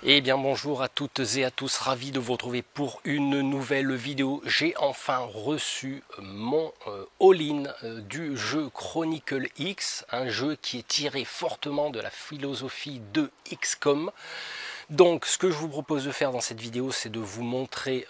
Eh bien bonjour à toutes et à tous, ravi de vous retrouver pour une nouvelle vidéo. J'ai enfin reçu mon all-in du jeu Chronicle X, un jeu qui est tiré fortement de la philosophie de XCOM. Donc ce que je vous propose de faire dans cette vidéo, c'est de vous montrer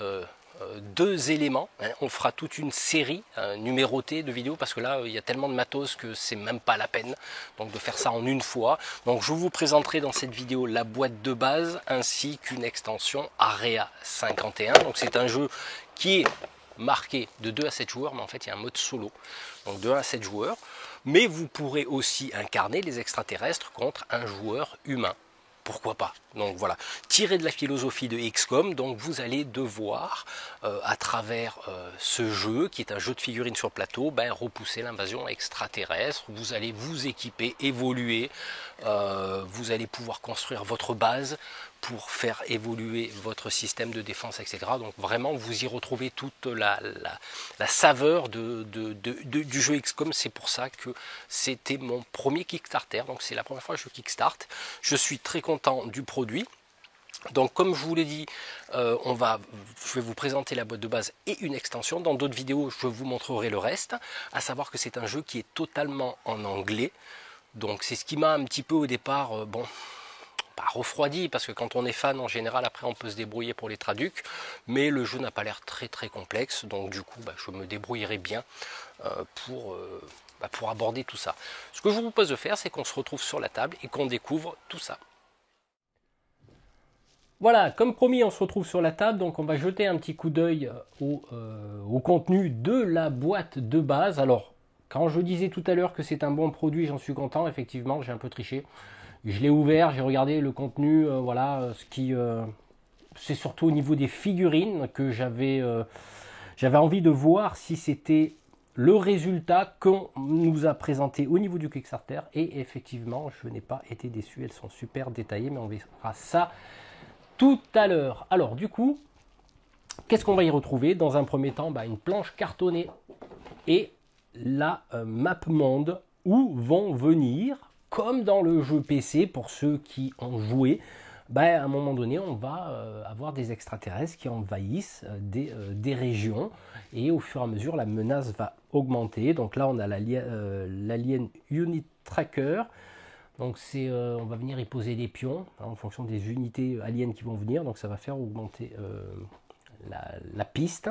deux éléments. On fera toute une série numérotée de vidéos parce que là il y a tellement de matos que c'est même pas la peine donc de faire ça en une fois. Donc je vous présenterai dans cette vidéo la boîte de base ainsi qu'une extension Area 51. Donc c'est un jeu qui est marqué de 2 à 7 joueurs, mais en fait il y a un mode solo, donc 2 à 7 joueurs, mais vous pourrez aussi incarner les extraterrestres contre un joueur humain. Pourquoi pas? Donc voilà, tiré de la philosophie de XCOM, donc vous allez devoir, à travers ce jeu, qui est un jeu de figurines sur plateau, repousser l'invasion extraterrestre. Vous allez vous équiper, évoluer, vous allez pouvoir construire votre base pour faire évoluer votre système de défense, etc. Donc vraiment, vous y retrouvez toute la saveur du jeu XCOM. C'est pour ça que c'était mon premier Kickstarter. Donc c'est la première fois que je kickstart. Je suis très content du produit. Donc comme je vous l'ai dit, je vais vous présenter la boîte de base et une extension. Dans d'autres vidéos, je vous montrerai le reste. À savoir que c'est un jeu qui est totalement en anglais. Donc c'est ce qui m'a un petit peu au départ, pas refroidi, parce que quand on est fan en général après on peut se débrouiller pour les traducs, mais le jeu n'a pas l'air très complexe, donc du coup je me débrouillerai bien pour aborder tout ça. Ce que je vous propose de faire, c'est qu'on se retrouve sur la table et qu'on découvre tout ça. Voilà, comme promis, on se retrouve sur la table, donc on va jeter un petit coup d'œil au contenu de la boîte de base. Alors, quand je disais tout à l'heure que c'est un bon produit, j'en suis content, effectivement, j'ai un peu triché. Je l'ai ouvert, j'ai regardé le contenu, voilà, c'est surtout au niveau des figurines que j'avais envie de voir si c'était le résultat qu'on nous a présenté au niveau du Kickstarter. Et effectivement, je n'ai pas été déçu, elles sont super détaillées, mais on verra ça tout à l'heure. Alors du coup, qu'est-ce qu'on va y retrouver? Dans un premier temps, une planche cartonnée et la map monde où vont venir, comme dans le jeu PC, pour ceux qui ont joué, à un moment donné, on va avoir des extraterrestres qui envahissent des régions, et au fur et à mesure, la menace va augmenter. Donc là, on a l'Alien Unit Tracker. Donc on va venir y poser des pions en fonction des unités aliens qui vont venir. Donc ça va faire augmenter la piste.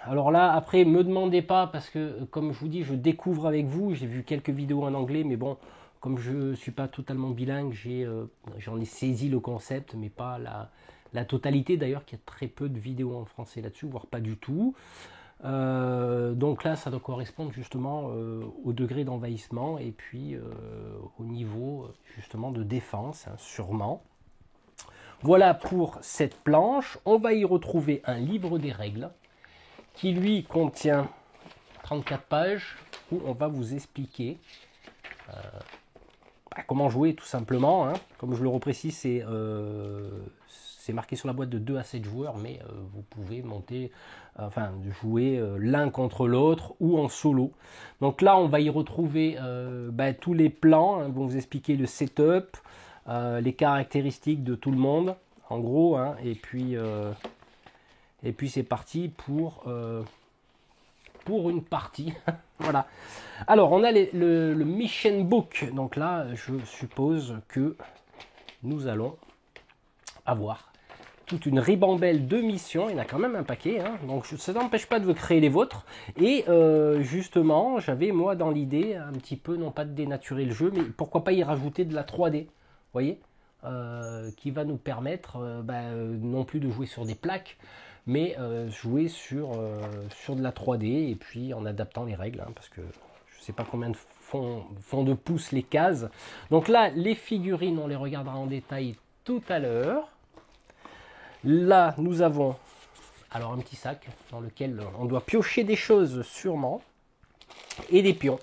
Alors là, après, me demandez pas, parce que comme je vous dis, je découvre avec vous. J'ai vu quelques vidéos en anglais, mais bon, comme je ne suis pas totalement bilingue, j'en ai saisi le concept, mais pas la totalité. D'ailleurs, qu'il y a très peu de vidéos en français là-dessus, voire pas du tout. Donc là, ça doit correspondre justement au degré d'envahissement et puis au niveau justement de défense, hein, sûrement. Voilà pour cette planche. On va y retrouver un livre des règles qui lui contient 34 pages où on va vous expliquer comment jouer tout simplement, hein. Comme je le reprécise, c'est marqué sur la boîte de 2 à 7 joueurs, mais vous pouvez jouer l'un contre l'autre ou en solo. Donc là, on va y retrouver tous les plans, hein, vont vous expliquer le setup, les caractéristiques de tout le monde, en gros, hein, et puis c'est parti pour une partie. Voilà. Alors, on a le Mission Book. Donc là, je suppose que nous allons avoir toute une ribambelle de missions. Il y en a quand même un paquet, hein. Donc ça n'empêche pas de vous créer les vôtres. Et justement, j'avais moi dans l'idée un petit peu, non pas de dénaturer le jeu, mais pourquoi pas y rajouter de la 3D, vous voyez, qui va nous permettre non plus de jouer sur des plaques, mais jouer sur de la 3D, et puis en adaptant les règles, hein, parce que je ne sais pas combien de font de pouces les cases. Donc là, les figurines, on les regardera en détail tout à l'heure. Là, nous avons alors un petit sac dans lequel on doit piocher des choses sûrement, et des pions.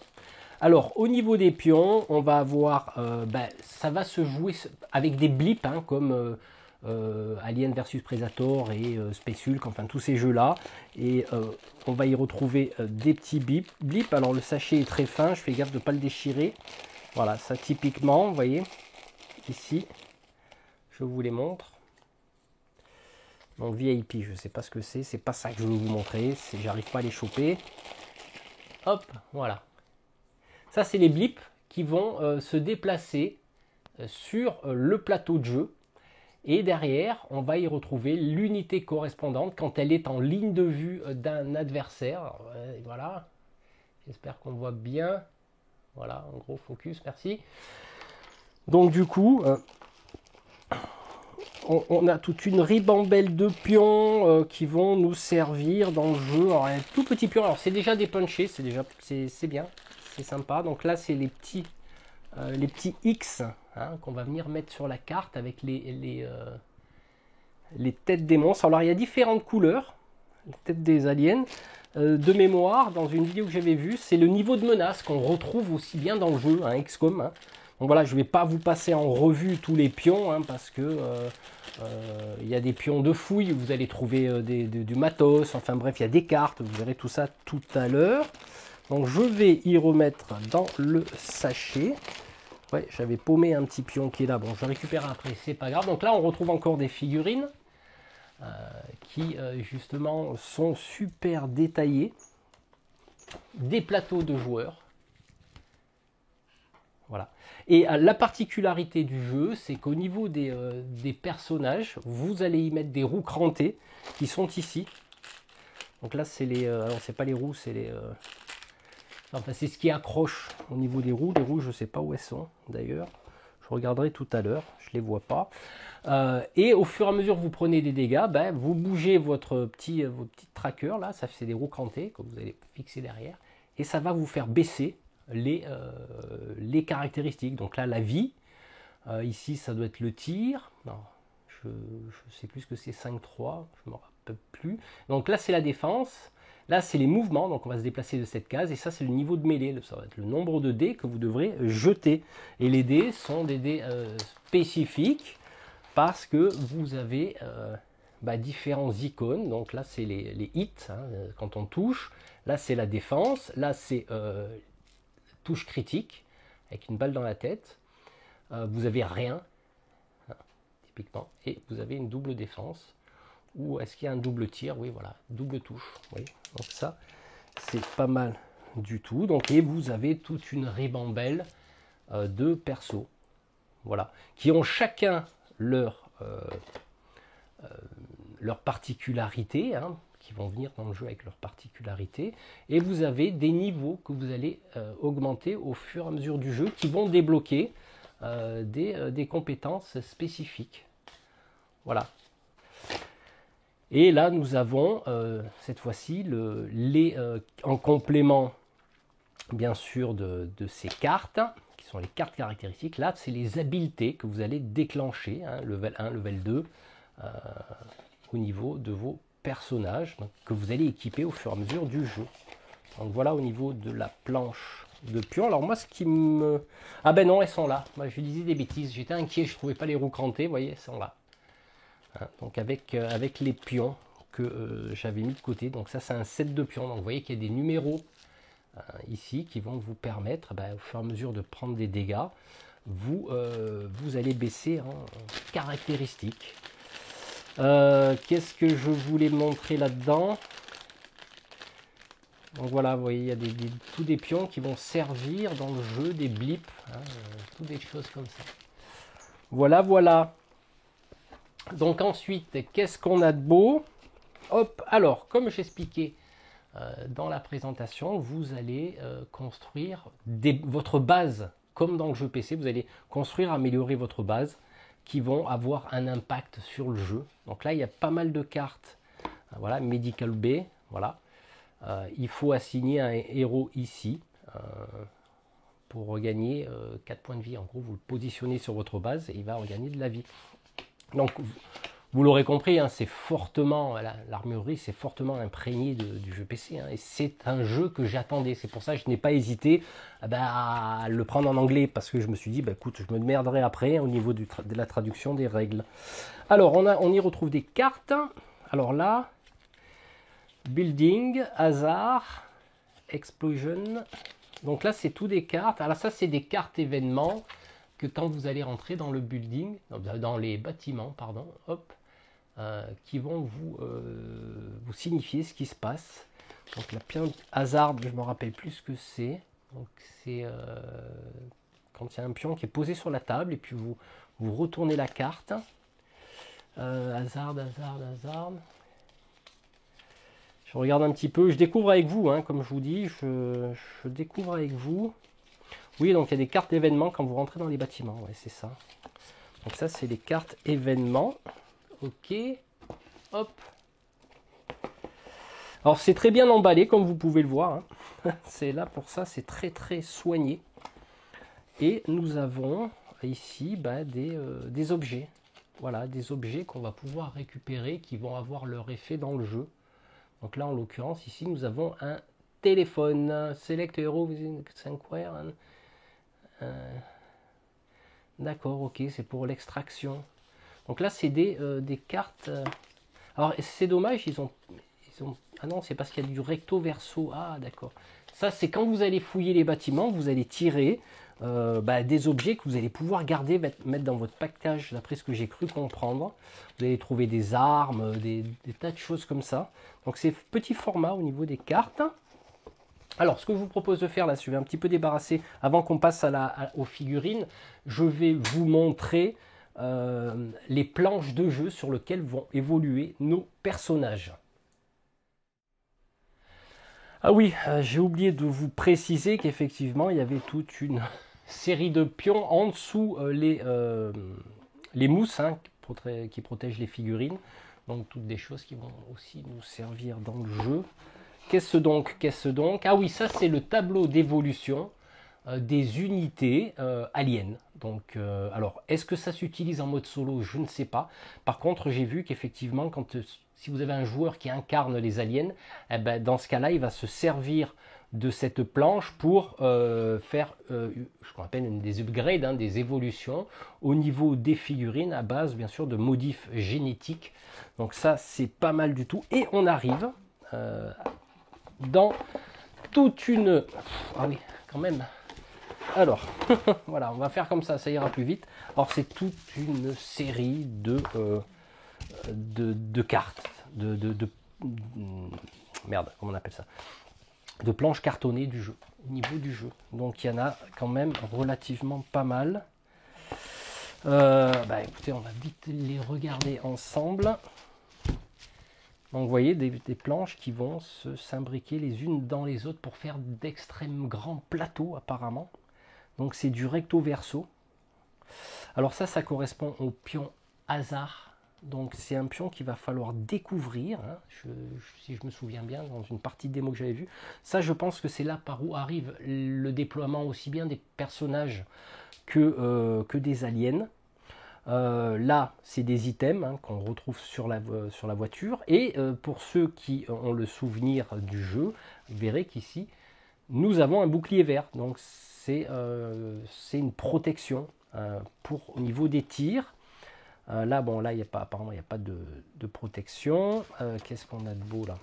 Alors, au niveau des pions, on va avoir, ça va se jouer avec des blips, hein, comme Alien vs Predator et Space Hulk, enfin tous ces jeux-là. Et on va y retrouver des petits blips. Alors, le sachet est très fin, je fais gaffe de ne pas le déchirer. Voilà, ça typiquement, vous voyez. ici, je vous les montre. Donc VIP, je ne sais pas ce que c'est pas ça que je vais vous montrer, j'arrive pas à les choper. Hop, voilà. Ça, c'est les blips qui vont se déplacer sur le plateau de jeu. Et derrière, on va y retrouver l'unité correspondante quand elle est en ligne de vue d'un adversaire. Alors, voilà, j'espère qu'on voit bien. Voilà, en gros, focus, merci. Donc du coup, on a toute une ribambelle de pions qui vont nous servir dans le jeu. Alors, un tout petit pion, alors c'est déjà dépunché, c'est bien, c'est sympa. Donc là, c'est les petits X hein, qu'on va venir mettre sur la carte avec les têtes des monstres. Alors il y a différentes couleurs, les têtes des aliens. De mémoire, dans une vidéo que j'avais vue, c'est le niveau de menace qu'on retrouve aussi bien dans le jeu, hein, XCOM. Hein. Donc voilà, je ne vais pas vous passer en revue tous les pions, hein, parce que il y a des pions de fouille, vous allez trouver du matos, enfin bref, il y a des cartes, vous verrez tout ça tout à l'heure. Donc je vais y remettre dans le sachet. Ouais, j'avais paumé un petit pion qui est là, bon je le récupère après, c'est pas grave. Donc là on retrouve encore des figurines qui justement sont super détaillées. Des plateaux de joueurs. Voilà. Et la particularité du jeu, c'est qu'au niveau des personnages, vous allez y mettre des roues crantées qui sont ici. Donc là, c'est les... alors, c'est pas les roues, c'est les... enfin, c'est ce qui accroche au niveau des roues. Les roues, je ne sais pas où elles sont, d'ailleurs. Je regarderai tout à l'heure, je ne les vois pas. Et au fur et à mesure que vous prenez des dégâts, ben, vous bougez vos petits trackers, là, ça c'est des roues crantées que vous allez fixer derrière. Et ça va vous faire baisser les caractéristiques. Donc là, la vie, ici, ça doit être le tir. Non, je ne sais plus ce que c'est, 5-3, je ne me rappelle plus. Donc là, c'est la défense. Là, c'est les mouvements, donc on va se déplacer de cette case. Et ça, c'est le niveau de mêlée. Ça va être le nombre de dés que vous devrez jeter. Et les dés sont des dés spécifiques parce que vous avez différents icônes. Donc là, c'est les hits, hein, quand on touche. Là, c'est la défense. Là, c'est touche critique, avec une balle dans la tête. Vous avez rien, hein, typiquement. Et vous avez une double défense. Ou est-ce qu'il y a un double tir? Oui, voilà, double touche. Oui. Donc ça, c'est pas mal du tout. Donc, et vous avez toute une ribambelle de persos, voilà, qui ont chacun leur particularité, hein, qui vont venir dans le jeu avec leurs particularités. Et vous avez des niveaux que vous allez augmenter au fur et à mesure du jeu, qui vont débloquer des compétences spécifiques. Voilà. Et là, nous avons cette fois-ci en complément, bien sûr, de ces cartes, qui sont les cartes caractéristiques. Là, c'est les habiletés que vous allez déclencher, hein, level 1, level 2, au niveau de vos personnages, donc, que vous allez équiper au fur et à mesure du jeu. Donc voilà au niveau de la planche de pions. Alors moi, ce qui me... Ah ben non, elles sont là. Moi, je disais des bêtises. J'étais inquiet, je ne trouvais pas les roues crantées. Vous voyez, elles sont là. Donc avec les pions que j'avais mis de côté. Donc ça, c'est un set de pions. Donc vous voyez qu'il y a des numéros ici qui vont vous permettre, au fur et à mesure de prendre des dégâts, vous allez baisser en caractéristiques. Qu'est-ce que je voulais montrer là-dedans? Donc voilà, vous voyez, il y a tous des pions qui vont servir dans le jeu, des blips, hein, toutes des choses comme ça. Voilà, voilà. Donc ensuite, qu'est-ce qu'on a de beau? Hop, alors, comme j'expliquais dans la présentation, vous allez construire votre base, comme dans le jeu PC, vous allez construire, améliorer votre base, qui vont avoir un impact sur le jeu. Donc là, il y a pas mal de cartes. Voilà, Medical Bay, voilà. Il faut assigner un héros ici pour regagner 4 points de vie. En gros, vous le positionnez sur votre base et il va regagner de la vie. Donc, vous l'aurez compris, hein, c'est fortement, l'armurerie, c'est fortement imprégné du jeu PC. Hein, et c'est un jeu que j'attendais. C'est pour ça que je n'ai pas hésité à le prendre en anglais, parce que je me suis dit, écoute, je me merderai après au niveau de la traduction des règles. Alors, on y retrouve des cartes. Alors là, Building, Hasard, Explosion. Donc là, c'est tout des cartes. Alors ça, c'est des cartes événements. que quand vous allez rentrer dans le building, dans les bâtiments, pardon, hop, qui vont vous signifier ce qui se passe. Donc la pion hasard, je me rappelle plus ce que c'est. Donc c'est quand il y a un pion qui est posé sur la table et puis vous retournez la carte. Hasard. Je regarde un petit peu, je découvre avec vous, hein, comme je vous dis, je découvre avec vous. Oui, donc il y a des cartes d'événements quand vous rentrez dans les bâtiments, ouais, c'est ça. Donc ça, c'est les cartes événements. Ok, hop. Alors c'est très bien emballé, comme vous pouvez le voir. Hein. C'est là pour ça, c'est très très soigné. Et nous avons ici des objets. Voilà, des objets qu'on va pouvoir récupérer, qui vont avoir leur effet dans le jeu. Donc là, en l'occurrence, ici, nous avons un téléphone. Select Hero within Square. D'accord, ok, c'est pour l'extraction. Donc là, c'est des cartes. Alors, c'est dommage, ils ont... Ah non, c'est parce qu'il y a du recto verso. Ah, d'accord. Ça, c'est quand vous allez fouiller les bâtiments, vous allez tirer des objets que vous allez pouvoir garder, mettre dans votre package, d'après ce que j'ai cru comprendre. Vous allez trouver des armes, des tas de choses comme ça. Donc, c'est petit format au niveau des cartes. Alors, ce que je vous propose de faire, là, je vais un petit peu débarrasser, avant qu'on passe aux figurines, je vais vous montrer les planches de jeu sur lesquelles vont évoluer nos personnages. Ah oui, j'ai oublié de vous préciser qu'effectivement, il y avait toute une série de pions en dessous les mousses hein, qui protègent les figurines. Donc, toutes des choses qui vont aussi nous servir dans le jeu. Qu'est-ce donc? Ah oui, ça c'est le tableau d'évolution des unités aliens. Donc, alors, est-ce que ça s'utilise en mode solo? Je ne sais pas. Par contre, j'ai vu qu'effectivement, si vous avez un joueur qui incarne les aliens, eh ben, dans ce cas-là, il va se servir de cette planche pour faire ce qu'on appelle des upgrades, hein, des évolutions au niveau des figurines à base, bien sûr, de modifs génétiques. Donc ça, c'est pas mal du tout. Et on arrive dans toute une... Ah oui, quand même. Alors, voilà, on va faire comme ça ira plus vite. Alors, c'est toute une série de cartes, merde, comment on appelle ça? De planches cartonnées du jeu, au niveau du jeu. Donc, il y en a quand même relativement pas mal. Écoutez, on va vite les regarder ensemble. Donc vous voyez des planches qui vont s'imbriquer les unes dans les autres pour faire d'extrêmes grands plateaux apparemment. Donc c'est du recto verso. Alors ça correspond au pion hasard. Donc c'est un pion qu'il va falloir découvrir. Hein. Si je me souviens bien, dans une partie de démo que j'avais vue. Ça je pense que c'est là par où arrive le déploiement aussi bien des personnages que des aliens. Là, c'est des items hein, qu'on retrouve sur la voiture. Et pour ceux qui ont le souvenir du jeu, vous verrez qu'ici, nous avons un bouclier vert. Donc, c'est une protection au niveau des tirs. Là, bon, là, apparemment, il n'y a pas de protection. Qu'est-ce qu'on a de beau là?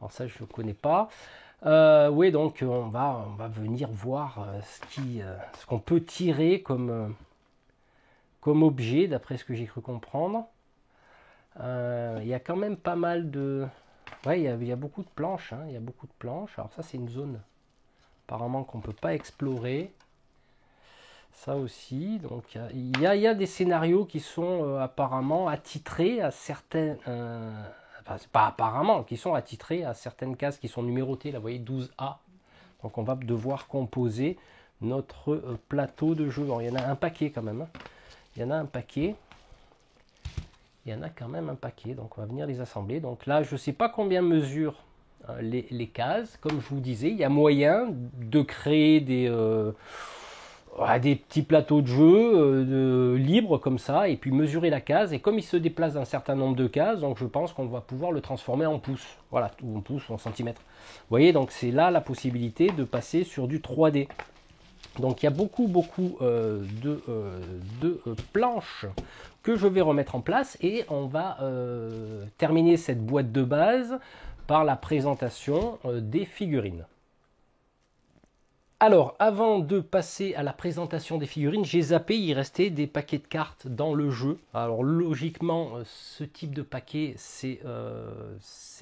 Alors ça, je ne connais pas. Oui, donc, on va venir voir ce qu'on peut tirer comme objet, d'après ce que j'ai cru comprendre. Il y a quand même pas mal de... Ouais, il y a beaucoup de planches. Hein, il y a beaucoup de planches. Alors ça, c'est une zone apparemment qu'on ne peut pas explorer. Ça aussi. Donc il y a des scénarios qui sont apparemment attitrés à certains... enfin, c'est pas apparemment, qui sont attitrés à certaines cases qui sont numérotées. Là, vous voyez, 12A. Donc on va devoir composer notre plateau de jeu. Alors, il y en a un paquet quand même. Hein. Il y en a un paquet. Il y en a quand même un paquet. Donc, on va venir les assembler. Donc là, je ne sais pas combien mesurent les cases. Comme je vous disais, il y a moyen de créer des petits plateaux de jeu libres comme ça. Et puis mesurer la case. Et comme il se déplace d'un certain nombre de cases, donc je pense qu'on va pouvoir le transformer en pouces. Voilà, ou en pouces ou en centimètres. Vous voyez, donc c'est là la possibilité de passer sur du 3D. Donc il y a beaucoup de planches que je vais remettre en place et on va terminer cette boîte de base par la présentation des figurines. Alors, avant de passer à la présentation des figurines, j'ai zappé, il restait des paquets de cartes dans le jeu. Alors, logiquement, ce type de paquet, c'est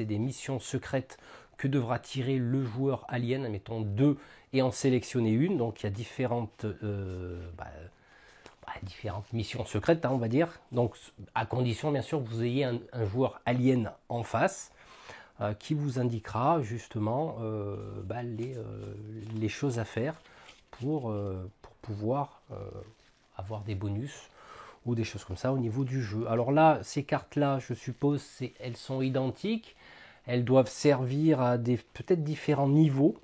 des missions secrètes que devra tirer le joueur alien, mettons 2 et en sélectionner une. Donc, il y a différentes missions secrètes, hein, on va dire. Donc, à condition, bien sûr, que vous ayez un joueur alien en face. Qui vous indiquera justement les choses à faire pour pouvoir avoir des bonus ou des choses comme ça au niveau du jeu. Alors là, ces cartes-là, je suppose, elles sont identiques. Elles doivent servir à peut-être différents niveaux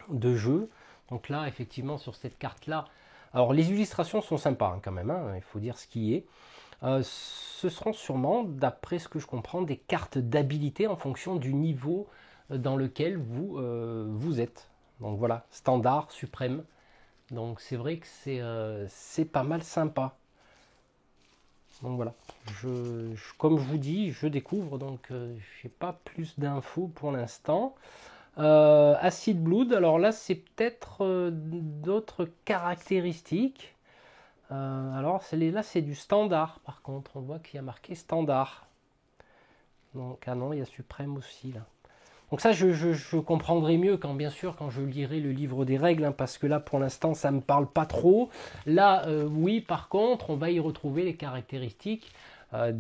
de jeu. Donc là, effectivement, sur cette carte-là, alors les illustrations sont sympas hein, quand même, hein, il faut dire ce qui est. Ce seront sûrement, d'après ce que je comprends, des cartes d'habilité en fonction du niveau dans lequel vous êtes. Donc voilà, standard, suprême. Donc c'est vrai que c'est pas mal sympa. Donc voilà, comme je vous dis, je découvre, donc je n'ai pas plus d'infos pour l'instant. Acid Blood, alors là c'est peut-être d'autres caractéristiques. Alors là c'est du standard par contre, on voit qu'il y a marqué standard. Donc ah non, il y a suprême aussi là. Donc ça je comprendrai mieux quand bien sûr quand je lirai le livre des règles, hein, parce que là pour l'instant ça me parle pas trop. Là oui par contre on va y retrouver les caractéristiques un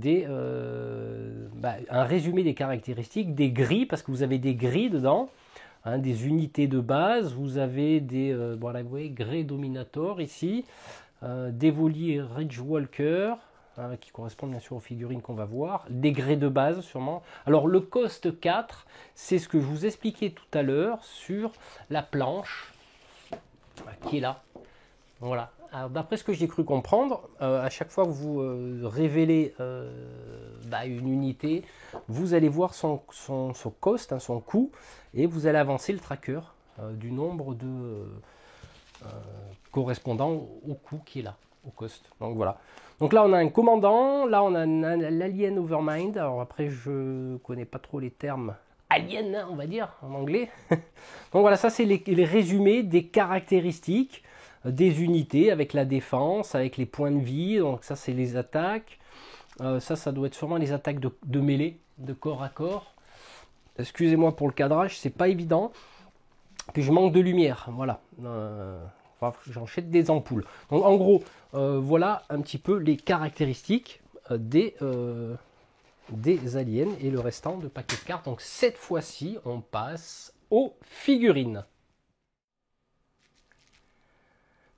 résumé des caractéristiques des grilles, parce que vous avez des grilles dedans. Hein, des unités de base, vous avez des voilà, vous voyez, Grey Dominator ici, Devoli Ridgewalker, qui correspondent bien sûr aux figurines qu'on va voir, des grès de base sûrement. Alors le cost 4, c'est ce que je vous expliquais tout à l'heure sur la planche qui est là. Voilà. Alors d'après ce que j'ai cru comprendre, à chaque fois que vous révélez une unité, vous allez voir son cost, hein, son coût, et vous allez avancer le tracker du nombre de correspondant au coût qui est là, au cost. Donc voilà. Donc là on a un commandant, là on a l'Alien Overmind. Alors après je connais pas trop les termes alien, hein, on va dire en anglais. Donc voilà, ça c'est les résumés des caractéristiques des unités avec la défense, avec les points de vie. Donc ça c'est les attaques. Ça doit être sûrement les attaques de mêlée, de corps à corps. Excusez-moi pour le cadrage, c'est pas évident. Puis je manque de lumière, voilà. J'enchaîne des ampoules. Donc en gros, voilà un petit peu les caractéristiques des aliens et le restant de paquet de cartes. Donc cette fois-ci, on passe aux figurines.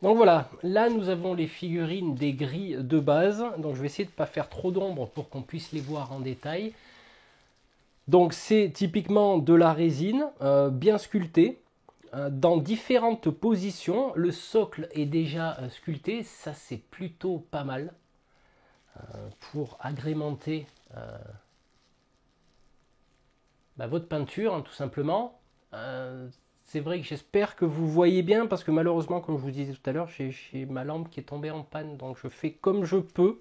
Donc voilà, là nous avons les figurines des grilles de base. Donc je vais essayer de ne pas faire trop d'ombre pour qu'on puisse les voir en détail. Donc c'est typiquement de la résine bien sculptée dans différentes positions. Le socle est déjà sculpté, ça c'est plutôt pas mal pour agrémenter votre peinture, hein, tout simplement. C'est vrai que j'espère que vous voyez bien, parce que malheureusement, comme je vous disais tout à l'heure, j'ai ma lampe qui est tombée en panne, donc je fais comme je peux.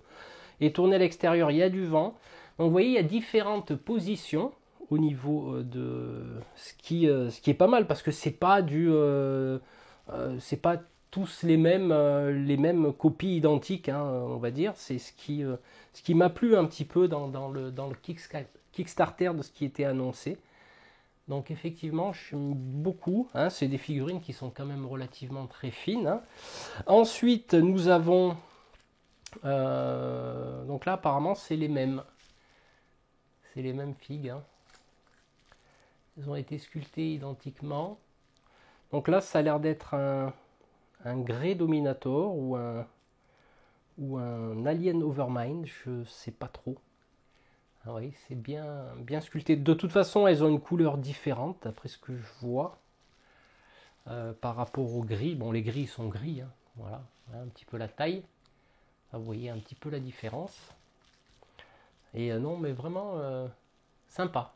Et tourner à l'extérieur, il y a du vent. Donc vous voyez, il y a différentes positions au niveau de ce qui est pas mal, parce que c'est pas c'est pas tous les mêmes copies identiques, hein, on va dire. C'est ce qui m'a plu un petit peu dans le Kickstarter de ce qui était annoncé. Donc effectivement, j'aime beaucoup, hein, c'est des figurines qui sont quand même relativement très fines. Hein. Ensuite, nous avons, donc là apparemment c'est les mêmes figues. Hein. Elles ont été sculptées identiquement. Donc là, ça a l'air d'être un Grey Dominator ou un Alien Overmind, je sais pas trop. Ah oui, c'est bien sculpté. De toute façon, elles ont une couleur différente, d'après ce que je vois, par rapport au gris. Bon, les gris sont gris, hein. Voilà, un petit peu la taille. Là, vous voyez un petit peu la différence. Et non, mais vraiment sympa.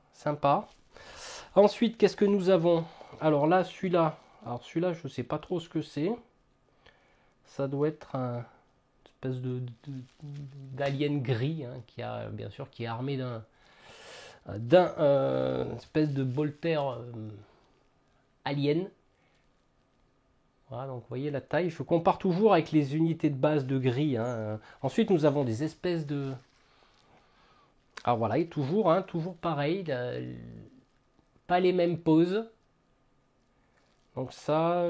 Ensuite, qu'est-ce que nous avons? Alors là, celui-là, je ne sais pas trop ce que c'est. Ça doit être un espèce d'alien gris, hein, qui est armé d'un espèce de bolter alien. Voilà, donc vous voyez la taille. Je compare toujours avec les unités de base de gris. Hein. Ensuite, nous avons des espèces de... Alors voilà, et toujours, hein, toujours pareil. Pas les mêmes poses. Donc ça,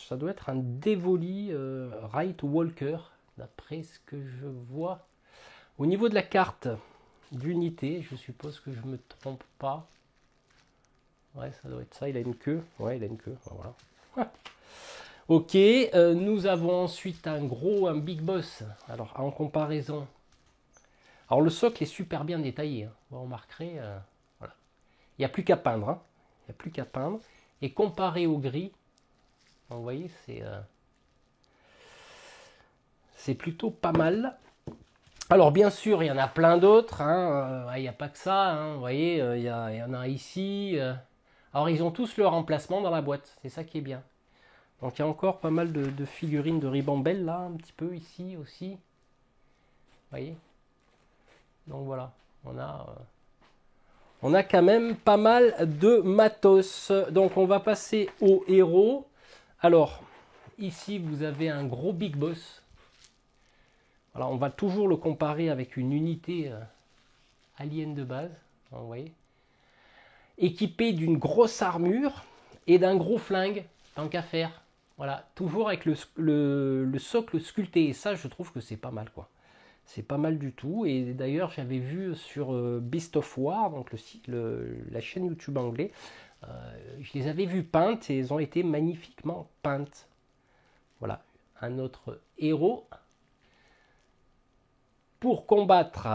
ça doit être un Devoli Right Walker, d'après ce que je vois. Au niveau de la carte d'unité, je suppose que je ne me trompe pas. Ouais, ça doit être ça, il a une queue. Ouais, il a une queue, voilà. Ok, nous avons ensuite un Big Boss. Alors, en comparaison... Alors, le socle est super bien détaillé. Hein. Vous remarquerez, voilà. Il n'y a plus qu'à peindre. Hein. Il n'y a plus qu'à peindre. Et comparé au gris, vous voyez, c'est plutôt pas mal. Alors bien sûr, il y en a plein d'autres. Hein. Il n'y a pas que ça. Hein. Vous voyez, il y en a ici. Alors ils ont tous leur emplacement dans la boîte. C'est ça qui est bien. Donc il y a encore pas mal de figurines de Ribambelle là, un petit peu ici aussi. Vous voyez. Donc voilà, on a quand même pas mal de matos. Donc on va passer aux héros. Alors, ici vous avez un gros Big Boss. Alors on va toujours le comparer avec une unité alien de base. Vous voyez. Équipé d'une grosse armure et d'un gros flingue, tant qu'à faire. Voilà, toujours avec le socle sculpté. Et ça, je trouve que c'est pas mal, quoi. C'est pas mal du tout. Et d'ailleurs, j'avais vu sur Beast of War, donc la chaîne YouTube anglais, je les avais vues peintes et elles ont été magnifiquement peintes. Voilà, un autre héros pour combattre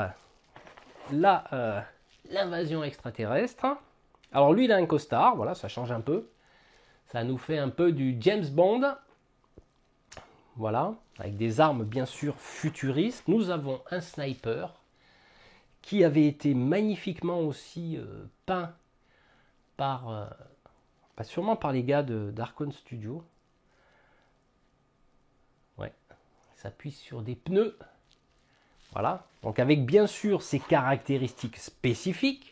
l'invasion extraterrestre. Alors lui, il a un costard, voilà, ça change un peu. Ça nous fait un peu du James Bond. Voilà, avec des armes bien sûr futuristes. Nous avons un sniper qui avait été magnifiquement aussi peint par, sûrement par les gars d'Archon Studio. Ouais, il s'appuie sur des pneus. Voilà, donc avec bien sûr ses caractéristiques spécifiques.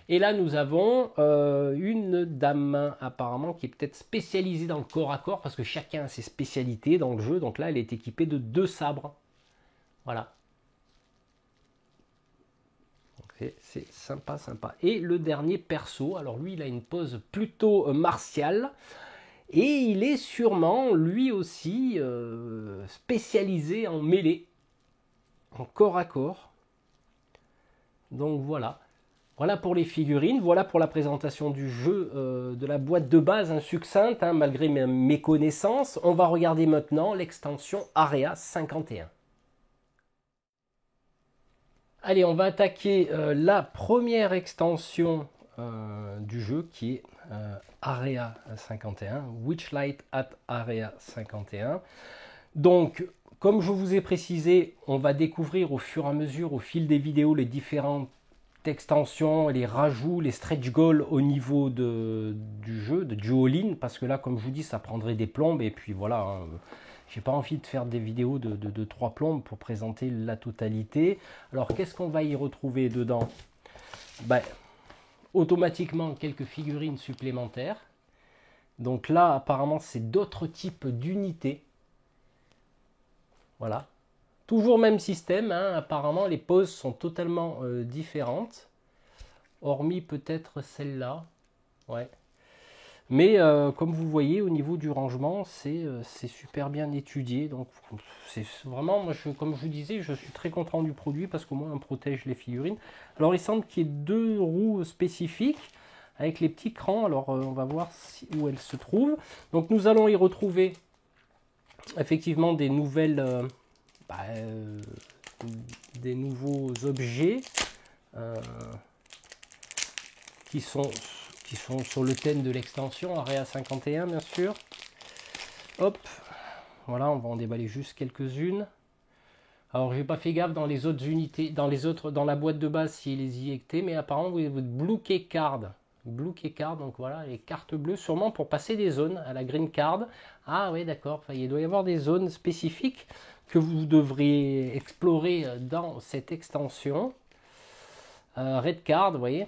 Et là, nous avons une dame apparemment qui est peut-être spécialisée dans le corps à corps parce que chacun a ses spécialités dans le jeu. Donc là, elle est équipée de 2 sabres. Voilà. C'est sympa, sympa. Et le dernier perso, alors lui, il a une pose plutôt martiale. Et il est sûrement, lui aussi, spécialisé en mêlée, en corps à corps. Donc voilà. Voilà pour les figurines, voilà pour la présentation du jeu de la boîte de base, succincte, malgré mes connaissances. On va regarder maintenant l'extension Area 51. Allez, on va attaquer la première extension du jeu qui est Area 51, Witchlight at Area 51. Donc, comme je vous ai précisé, on va découvrir au fur et à mesure, au fil des vidéos, les différentes extensions, les rajouts, les stretch goals au niveau du jeu, de Duolin, parce que là, comme je vous dis, ça prendrait des plombes, et puis voilà, hein, j'ai pas envie de faire des vidéos de 3 plombes pour présenter la totalité. Alors, qu'est-ce qu'on va y retrouver dedans? Ben, automatiquement, quelques figurines supplémentaires. Donc là, apparemment, c'est d'autres types d'unités. Voilà. Toujours même système, apparemment les poses sont totalement différentes, hormis peut-être celle-là. Ouais. Mais comme vous voyez, au niveau du rangement, c'est super bien étudié. Donc c'est vraiment, moi, comme je vous disais, je suis très content du produit parce qu'au moins on protège les figurines. Alors il semble qu'il y ait 2 roues spécifiques avec les petits crans. Alors on va voir où elles se trouvent. Donc nous allons y retrouver effectivement des nouvelles... des nouveaux objets qui sont sur le thème de l'extension Area 51 bien sûr. Hop, voilà, on va en déballer juste quelques-unes. Alors j'ai pas fait gaffe dans les autres unités, dans la boîte de base s'il les y éjecté, mais apparemment vous avez votre Blue Key Card. Blue Key Card, donc voilà, les cartes bleues, sûrement pour passer des zones à la Green Card. Ah oui, d'accord, enfin, il doit y avoir des zones spécifiques que vous devriez explorer dans cette extension. Red Card, vous voyez,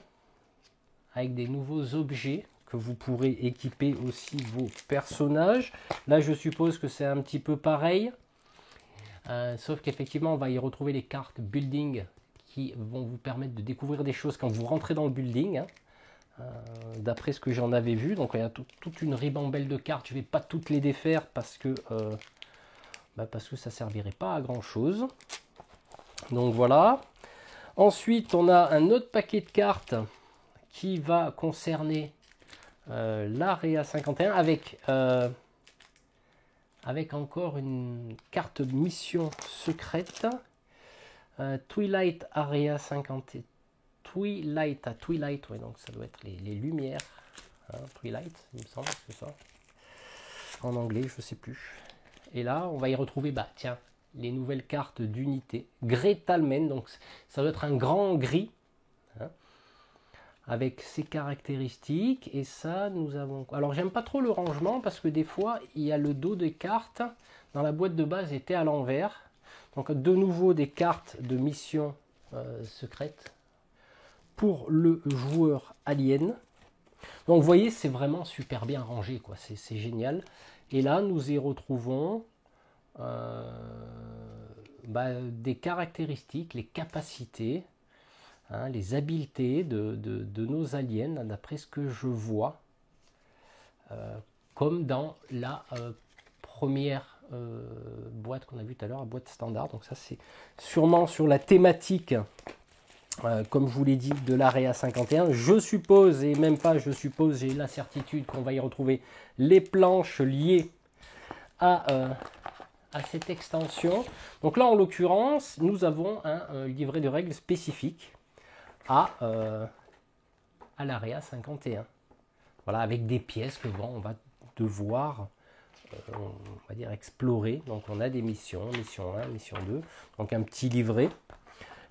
avec des nouveaux objets que vous pourrez équiper aussi vos personnages. Là, je suppose que c'est un petit peu pareil. Sauf qu'effectivement, on va y retrouver les cartes building qui vont vous permettre de découvrir des choses quand vous rentrez dans le building. D'après ce que j'en avais vu. Donc, il y a toute une ribambelle de cartes. Je ne vais pas toutes les défaire parce que ça ne servirait pas à grand-chose. Donc, voilà. Ensuite, on a un autre paquet de cartes qui va concerner l'Area 51 avec encore une carte mission secrète. Twilight Area 50. Twilight, ouais, donc ça doit être les lumières. Hein, Twilight, il me semble, c'est ça. En anglais, je ne sais plus. Et là, on va y retrouver, tiens, les nouvelles cartes d'unité. Gretalmen, donc ça doit être un grand gris. Hein, avec ses caractéristiques. Et ça, nous avons... Alors, j'aime pas trop le rangement parce que des fois, il y a le dos des cartes. Dans la boîte de base, était à l'envers. Donc, de nouveau, des cartes de mission secrète pour le joueur alien. Donc, vous voyez, c'est vraiment super bien rangé, quoi. C'est génial. Et là, nous y retrouvons des caractéristiques, les capacités, hein, les habiletés de nos aliens, d'après ce que je vois, comme dans la première boîte qu'on a vue tout à l'heure, la boîte standard. Donc ça, c'est sûrement sur la thématique, comme je vous l'ai dit, de l'Area 51. Je suppose, et même pas je suppose, j'ai la certitude qu'on va y retrouver les planches liées à cette extension. Donc là, en l'occurrence, nous avons un livret de règles spécifique à l'Area 51. Voilà, avec des pièces que on va devoir on va dire explorer. Donc on a des missions, mission 1, mission 2, donc un petit livret.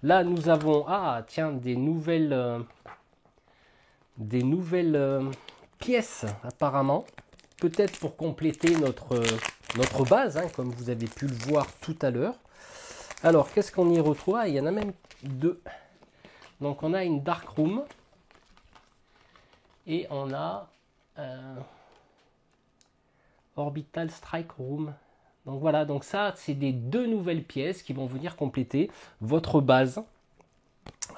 Là nous avons des nouvelles pièces apparemment, peut-être pour compléter notre base, hein, comme vous avez pu le voir tout à l'heure. Alors qu'est-ce qu'on y retrouve? Il y en a même deux. Donc on a une Dark Room et on a Orbital Strike Room. Donc voilà, donc ça c'est des deux nouvelles pièces qui vont venir compléter votre base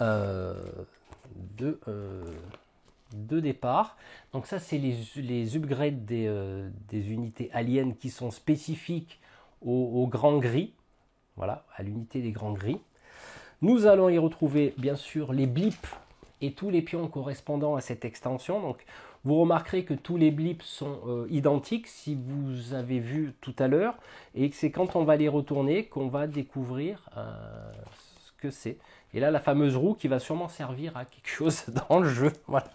de départ. Donc ça c'est les upgrades des unités aliens qui sont spécifiques au grand gris. Voilà, à l'unité des grands gris. Nous allons y retrouver bien sûr les blips et tous les pions correspondant à cette extension. Donc vous remarquerez que tous les blips sont identiques si vous avez vu tout à l'heure, et que c'est quand on va les retourner qu'on va découvrir ce que c'est. Et là, la fameuse roue qui va sûrement servir à quelque chose dans le jeu. Voilà.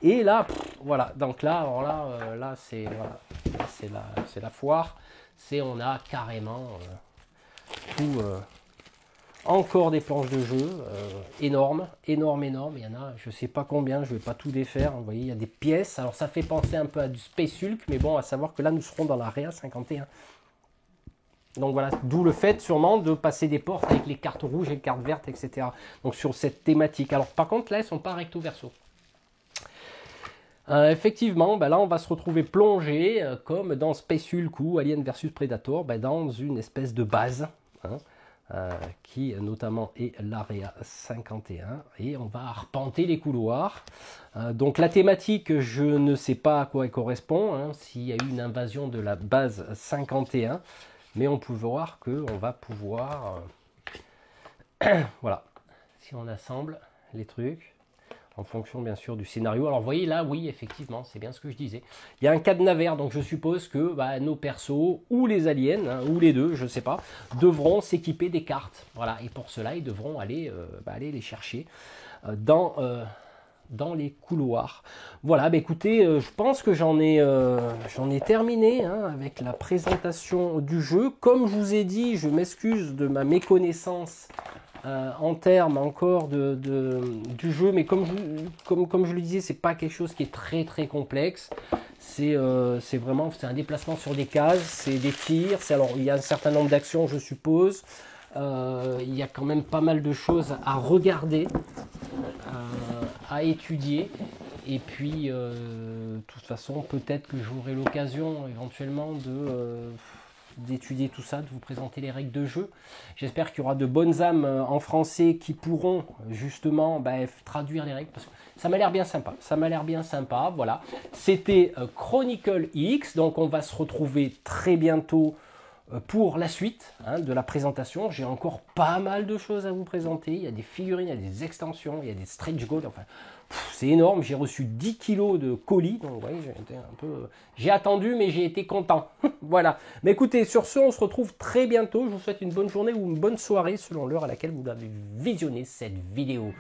Et là, voilà. Donc là, alors là c'est la foire. On a carrément tout... encore des planches de jeu énormes. Il y en a, je ne sais pas combien, je ne vais pas tout défaire. Vous voyez, il y a des pièces. Alors ça fait penser un peu à du Space Hulk, mais bon, à savoir que là, nous serons dans l'Area 51. Donc voilà, d'où le fait sûrement de passer des portes avec les cartes rouges et les cartes vertes, etc. Donc sur cette thématique. Alors par contre, là, elles ne sont pas recto verso. Effectivement, là, on va se retrouver plongé, comme dans Space Hulk ou Alien vs Predator, dans une espèce de base, hein, qui notamment est l'Area 51, et on va arpenter les couloirs. Donc la thématique, je ne sais pas à quoi elle correspond, hein, s'il y a eu une invasion de la base 51, mais on peut voir qu'on va pouvoir voilà, si on assemble les trucs en fonction bien sûr du scénario. Alors vous voyez là, oui, effectivement, c'est bien ce que je disais. Il y a un cadenas vert, donc je suppose que nos persos, ou les aliens, hein, ou les deux, je ne sais pas, devront s'équiper des cartes. Voilà, et pour cela, ils devront aller les chercher dans les couloirs. Voilà, écoutez, je pense que j'en ai terminé, hein, avec la présentation du jeu. Comme je vous ai dit, je m'excuse de ma méconnaissance en termes encore du jeu, mais comme je le disais, c'est pas quelque chose qui est très très complexe. C'est vraiment un déplacement sur des cases, c'est des tirs, alors il y a un certain nombre d'actions, je suppose. Il y a quand même pas mal de choses à regarder, à étudier. Et puis, de toute façon, peut-être que j'aurai l'occasion éventuellement d'étudier tout ça, de vous présenter les règles de jeu. J'espère qu'il y aura de bonnes âmes en français qui pourront justement traduire les règles, parce que ça m'a l'air bien sympa. Ça m'a l'air bien sympa, voilà. C'était Chronicle X, donc on va se retrouver très bientôt pour la suite de la présentation. J'ai encore pas mal de choses à vous présenter. Il y a des figurines, il y a des extensions, il y a des stretch goals, enfin... C'est énorme, j'ai reçu 10 kilos de colis, donc ouais, j'ai attendu, mais j'ai été content. Voilà. Mais écoutez, sur ce, on se retrouve très bientôt. Je vous souhaite une bonne journée ou une bonne soirée selon l'heure à laquelle vous avez visionné cette vidéo.